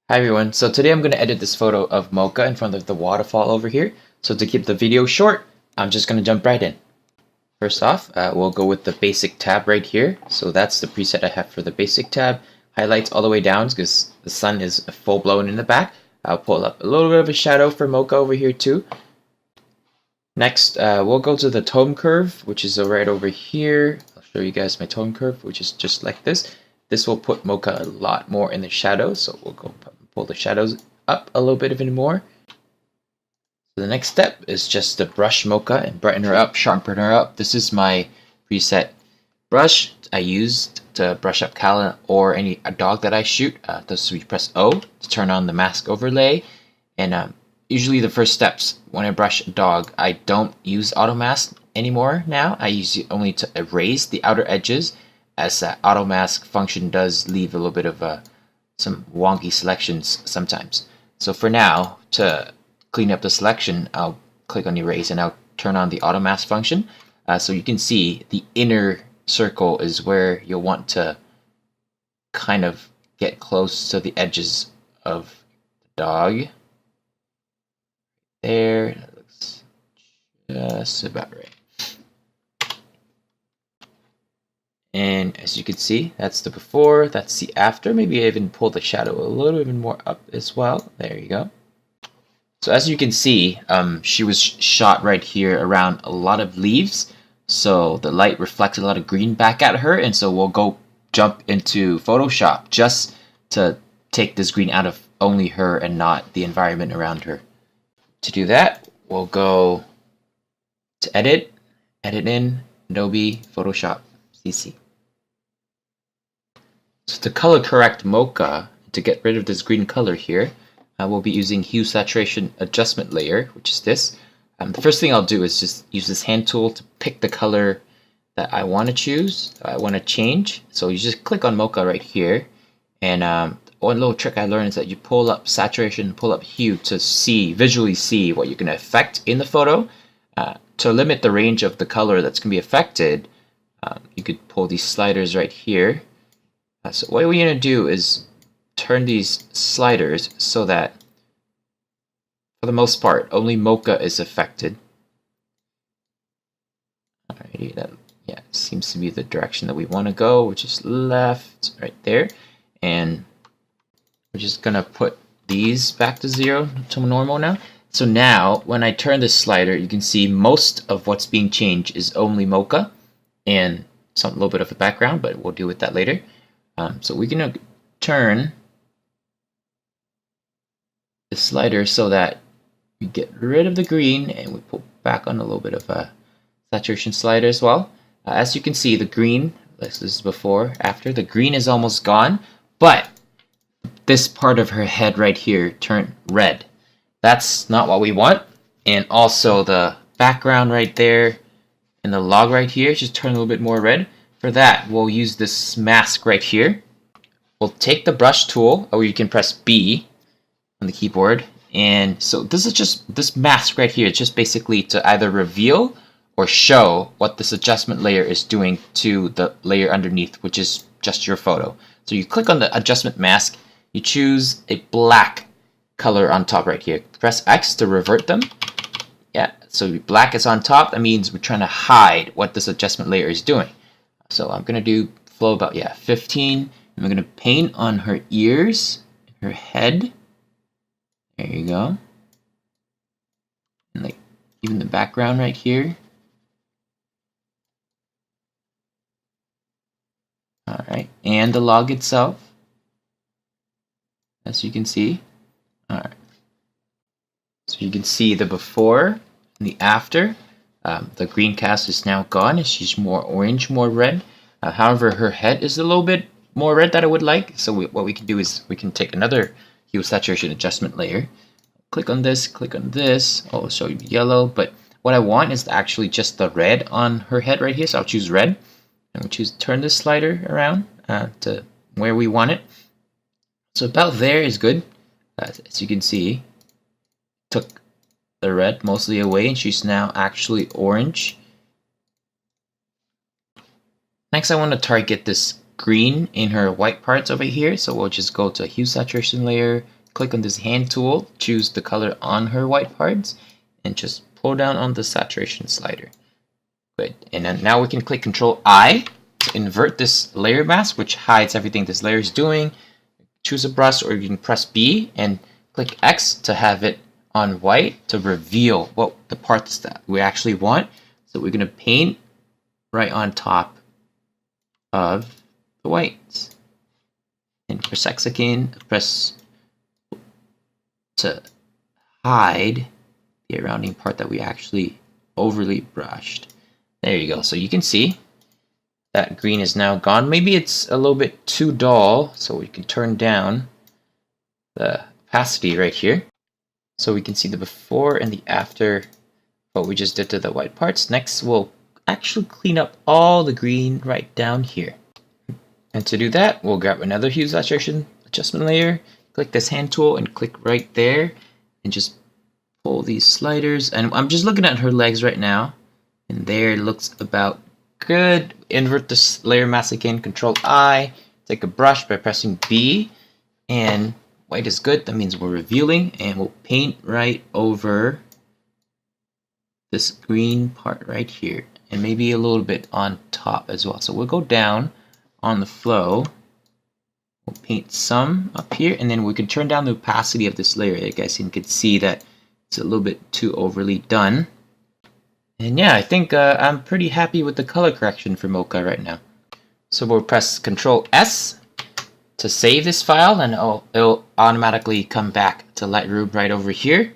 Hi everyone, so today I'm going to edit this photo of Mocha in front of the waterfall over here. So to keep the video short, I'm just going to jump right in. First off, we'll go with the basic tab right here. So that's the preset I have for the basic tab. Highlights all the way down because the sun is full blown in the back. I'll pull up a little bit of a shadow for Mocha over here too. Next, we'll go to the tone curve, which is right over here. I'll show you guys my tone curve, which is just like this. This will put Mocha a lot more in the shadows, so we'll go pull the shadows up a little bit even more. So the next step is just to brush Mocha and brighten her up, sharpen her up. This is my preset brush I used to brush up Kala or any dog that I shoot. So you press O to turn on the mask overlay, and usually the first steps when I brush a dog, I don't use auto mask anymore now. I use it only to erase the outer edges, as that auto mask function does leave a little bit of some wonky selections sometimes. So for now, to clean up the selection, I'll click on erase and I'll turn on the auto mask function. So you can see the inner circle is where you'll want to kind of get close to the edges of the dog. There, that looks just about right. And as you can see, that's the before, that's the after. Maybe I even pull the shadow a little even more up as well. There you go. So as you can see, she was shot right here around a lot of leaves. So the light reflected a lot of green back at her. And so we'll go jump into Photoshop just to take this green out of only her and not the environment around her. To do that, we'll go to Edit, Edit in, Adobe Photoshop CC. So to color correct Mocha, to get rid of this green color here, we'll be using Hue Saturation Adjustment Layer, which is this. The first thing I'll do is just use this hand tool to pick the color that I want to choose, I want to change. So you just click on Mocha right here, and one little trick I learned is that you pull up Saturation, pull up Hue to visually see what you're going to affect in the photo. To limit the range of the color that's going to be affected, you could pull these sliders right here. So what we're going to do is turn these sliders so that, for the most part, only Mocha is affected. Alrighty, that seems to be the direction that we want to go, which is left, right there. And we're just going to put these back to 0 to normal now. So now, when I turn this slider, you can see most of what's being changed is only Mocha and a little bit of the background, but we'll deal with that later. So we're going to turn the slider so that we get rid of the green and we pull back on a little bit of a saturation slider as well. As you can see, the green, this is before, after, the green is almost gone, but this part of her head right here turned red. That's not what we want. And also the background right there and the log right here just turn a little bit more red. For that, we'll use this mask right here. We'll take the brush tool, or you can press B on the keyboard. And so this is just this mask right here. It's just basically to either reveal or show what this adjustment layer is doing to the layer underneath, which is just your photo. So you click on the adjustment mask, you choose a black color on top right here. Press X to revert them. Yeah, so black is on top. That means we're trying to hide what this adjustment layer is doing. So I'm going to do flow about 15. And we're going to paint on her ears, her head. There you go. And like even the background right here. Alright, and the log itself, as you can see. Alright. So you can see the before and the after. The green cast is now gone, and she's more orange, more red. However, her head is a little bit more red than I would like. So what we can do is we can take another Hue Saturation Adjustment Layer. Click on this, click on this. Oh, it'll show you yellow, but what I want is actually just the red on her head right here. So I'll choose red, and we'll turn this slider around to where we want it. So about there is good. As you can see, took the red mostly away, and she's now actually orange. Next, I want to target this green in her white parts over here. So we'll just go to hue saturation layer, click on this hand tool, choose the color on her white parts, and just pull down on the saturation slider. Good. And then now we can click Control I to invert this layer mask, which hides everything this layer is doing. Choose a brush, or you can press B and click X to have it on white to reveal what the parts that we actually want. So we're going to paint right on top of the whites. And press X again, press to hide the surrounding part that we actually overly brushed. There you go. So you can see that green is now gone. Maybe it's a little bit too dull, so we can turn down the opacity right here. So we can see the before and the after what we just did to the white parts. Next, we'll actually clean up all the green right down here. And to do that, we'll grab another hue saturation adjustment layer, click this hand tool and click right there, and just pull these sliders. And I'm just looking at her legs right now. And there it looks about good. Invert this layer mask again, Control I, take a brush by pressing B, and white is good. That means we're revealing, and we'll paint right over this green part right here, and maybe a little bit on top as well. So we'll go down on the flow. We'll paint some up here, and then we can turn down the opacity of this layer. I guess you can see that it's a little bit too overly done. And yeah, I think I'm pretty happy with the color correction for Mocha right now. So we'll press Control S to save this file, and it'll automatically come back to Lightroom right over here.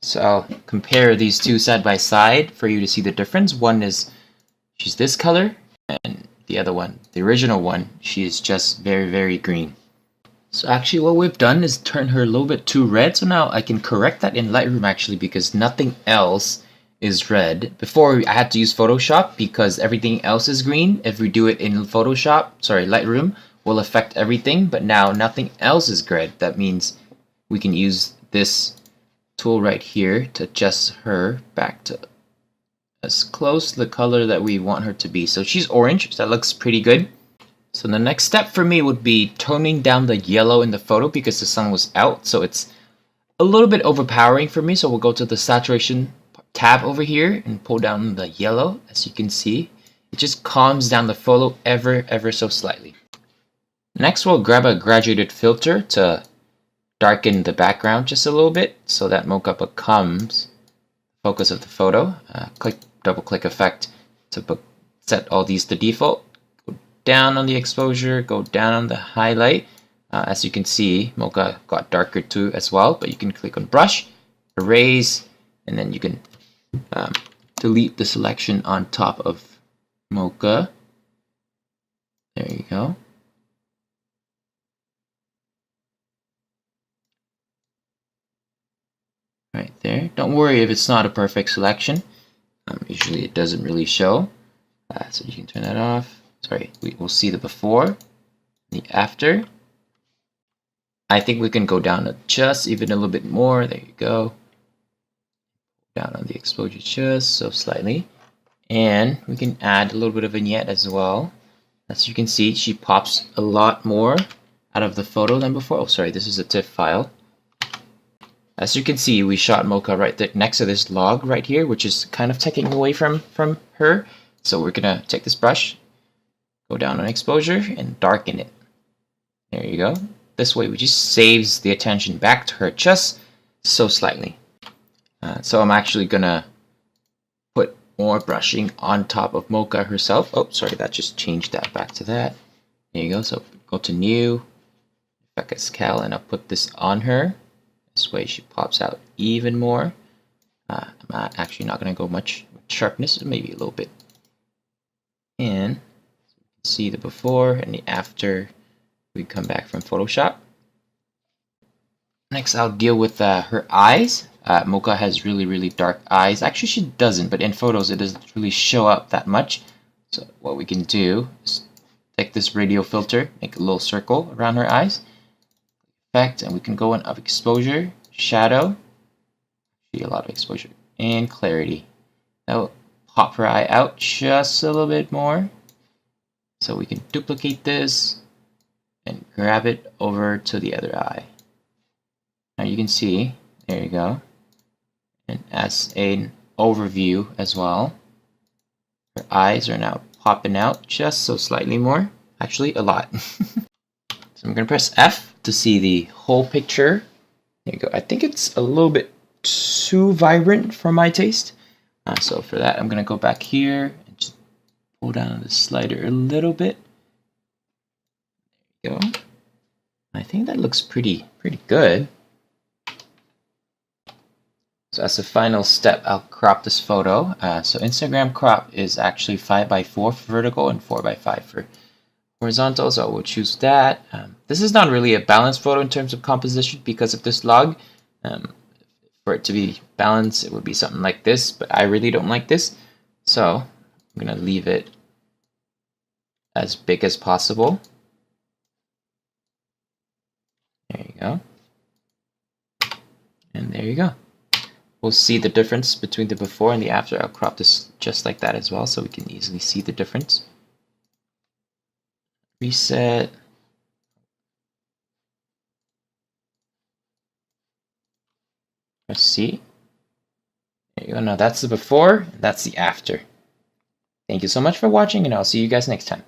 So I'll compare these two side by side for you to see the difference. One is she's this color, and the other one, the original one, she is just very, very green. So actually what we've done is turn her a little bit too red. So now I can correct that in Lightroom actually, because nothing else is red. Before I had to use Photoshop because everything else is green. If we do it in Lightroom will affect everything, but now nothing else is red. That means we can use this tool right here to adjust her back to as close to the color that we want her to be. So she's orange, so that looks pretty good. So the next step for me would be toning down the yellow in the photo because the sun was out, so it's a little bit overpowering for me. So we'll go to the saturation tab over here and pull down the yellow. As you can see, it just calms down the photo ever so slightly. Next, we'll grab a graduated filter to darken the background just a little bit so that Mocha becomes focus of the photo. Double click effect to set all these to default. Go down on the exposure, go down on the highlight. As you can see, Mocha got darker too as well, but you can click on brush, erase, and then you can delete the selection on top of Mocha. There you go. Right there. Don't worry if it's not a perfect selection. Usually it doesn't really show. So you can turn that off. Sorry, we'll see the before, the after. I think we can go down just even a little bit more. There you go. Down on the exposure just so slightly. And we can add a little bit of vignette as well. As you can see, she pops a lot more out of the photo than before. Oh, sorry, this is a TIFF file. As you can see, we shot Mocha right there next to this log right here, which is kind of taking away from her. So we're gonna take this brush, go down on exposure, and darken it. There you go. This way, we just saves the attention back to her just so slightly. So I'm actually gonna put more brushing on top of Mocha herself. Oh, sorry, that just changed that back to that. There you go. So go to New, Effect Escal, and I'll put this on her. This way she pops out even more. I'm actually not going to go much sharpness, maybe a little bit. And so you can see the before and the after we come back from Photoshop. Next, I'll deal with her eyes. Mocha has really dark eyes. Actually, she doesn't, but in photos it doesn't really show up that much. So what we can do is take this radio filter, make a little circle around her eyes. Effect, and we can go in up exposure, shadow, see a lot of exposure, and clarity. That will pop her eye out just a little bit more. So we can duplicate this and grab it over to the other eye. Now you can see, there you go. And as an overview as well, her eyes are now popping out just so slightly more. Actually, a lot. So I'm going to press F to see the whole picture. There you go. I think it's a little bit too vibrant for my taste. So for that, I'm going to go back here and just pull down the slider a little bit. There you go. I think that looks pretty good. So as a final step, I'll crop this photo. So Instagram crop is actually 5:4 for vertical and 4:5 for horizontal, so we'll choose that. This is not really a balanced photo in terms of composition because of this log. For it to be balanced, it would be something like this, but I really don't like this. So I'm going to leave it as big as possible. There you go. And there you go. We'll see the difference between the before and the after. I'll crop this just like that as well so we can easily see the difference. Reset. Press C. There you go. Now that's the before, that's the after. Thank you so much for watching, and I'll see you guys next time.